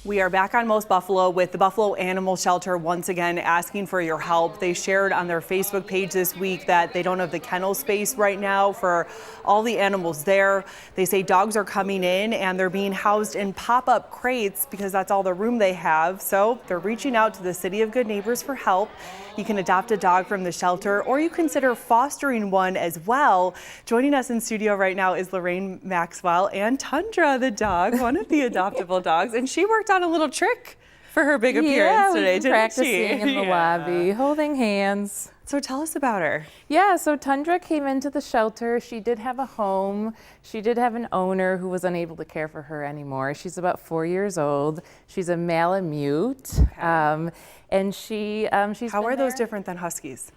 We are back on Most Buffalo with the Buffalo Animal Shelter once again asking for your help. They shared on their Facebook page this week that they don't have the kennel space right now for all the animals there. They say dogs are coming in and they're being housed in pop-up crates because that's all the room they have. So they're reaching out to the City of Good Neighbors for help. You can adopt a dog from the shelter or you consider fostering one as well. Joining us in studio right now is Lorraine Maxwell and Tundra, the dog, one of the adoptable dogs. And she worked on a little trick for her big appearance today, didn't she? Practicing in the lobby, holding hands. So tell us about her. Yeah, so Tundra came into the shelter. She did have a home. She did have an owner who was unable to care for her anymore. She's about 4 years old. She's a Malamute. Okay. And she's How are those different than Huskies?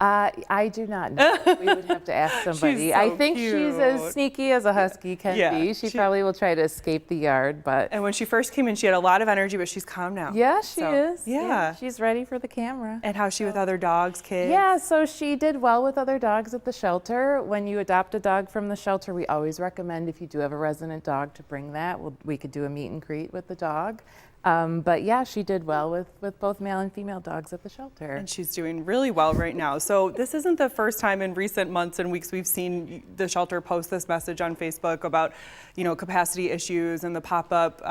I do not know. We would have to ask somebody. She's so I think cute. she's as sneaky as a husky can be. She probably will try to escape the yard, but. And when she first came in, she had a lot of energy, but she's calm now. Yeah, she is. Yeah. She's ready for the camera. And how's she with other dogs, kids? Yeah, so she did well with other dogs at the shelter. When you adopt a dog from the shelter, we always recommend if you do have a resident dog to bring that. We could do a meet and greet with the dog. But yeah, she did well with both male and female dogs at the shelter. And she's doing really well right now. So this isn't the first time in recent months and weeks we've seen the shelter post this message on Facebook about, capacity issues and the pop-up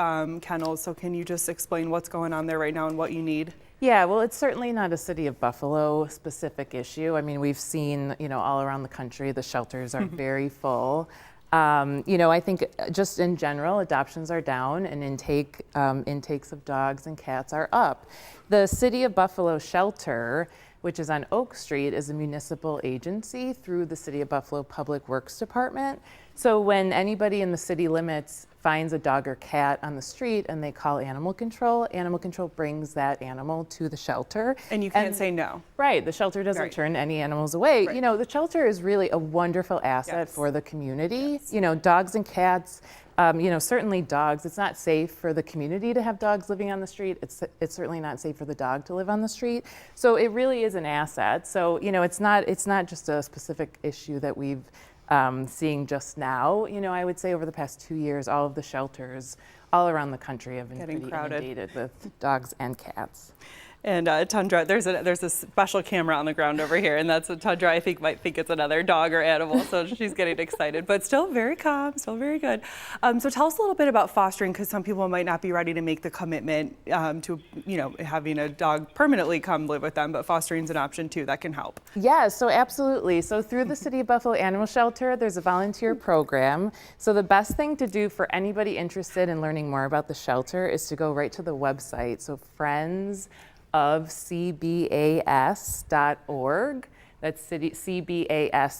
kennels. So can you just explain what's going on there right now and what you need? Yeah, well, it's certainly not a City of Buffalo specific issue. I mean, we've seen, all around the country, the shelters are very full. I think just in general, adoptions are down and intakes of dogs and cats are up. The City of Buffalo Shelter, which is on Oak Street, is a municipal agency through the City of Buffalo Public Works Department. So when anybody in the city limits finds a dog or cat on the street and they call animal control brings that animal to the shelter. And you can't say no. Right, the shelter doesn't turn any animals away. Right. The shelter is really a wonderful asset for the community. Yes. Dogs and cats, certainly dogs. It's not safe for the community to have dogs living on the street. It's certainly not safe for the dog to live on the street. So it really is an asset. So, it's not just a specific issue that we've seeing just now. I would say over the past 2 years, all of the shelters all around the country have been pretty inundated with dogs and cats. And Tundra, there's a special camera on the ground over here, and that's what Tundra, I think, might think it's another dog or animal, so she's getting excited, but still very calm, still very good. So tell us a little bit about fostering, because some people might not be ready to make the commitment to, having a dog permanently come live with them, but fostering is an option too that can help. Yeah, so absolutely. So through the City of Buffalo Animal Shelter, there's a volunteer program. So the best thing to do for anybody interested in learning more about the shelter is to go right to the website. So friendsofcbas.org. That's CBAS,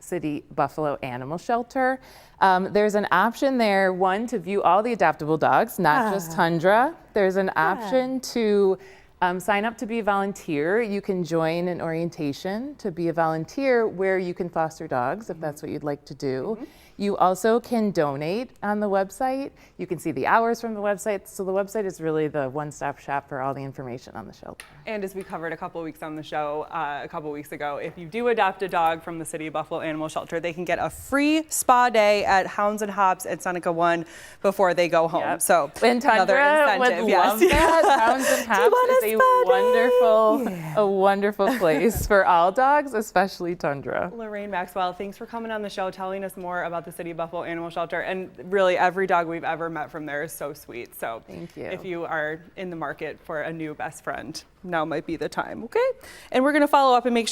City Buffalo Animal Shelter. There's an option there, one, to view all the adoptable dogs, not just Tundra. There's an option to sign up to be a volunteer. You can join an orientation to be a volunteer where you can foster dogs if that's what you'd like to do. You also can donate on the website. You can see the hours from the website. So the website is really the one-stop shop for all the information on the shelter. And as we covered a couple weeks on the show a couple weeks ago, if you do adopt a dog from the City of Buffalo Animal Shelter, they can get a free spa day at Hounds and Hops at Seneca 1 before they go home. Yep. So and another Tundra incentive. would love that. Hounds and Hops is a wonderful place for all dogs, especially Tundra. Lorraine Maxwell, thanks for coming on the show, telling us more about the City of Buffalo Animal Shelter. And really, every dog we've ever met from there is so sweet. So thank you. If you are in the market for a new best friend, now might be the time, okay? And we're going to follow up and make sure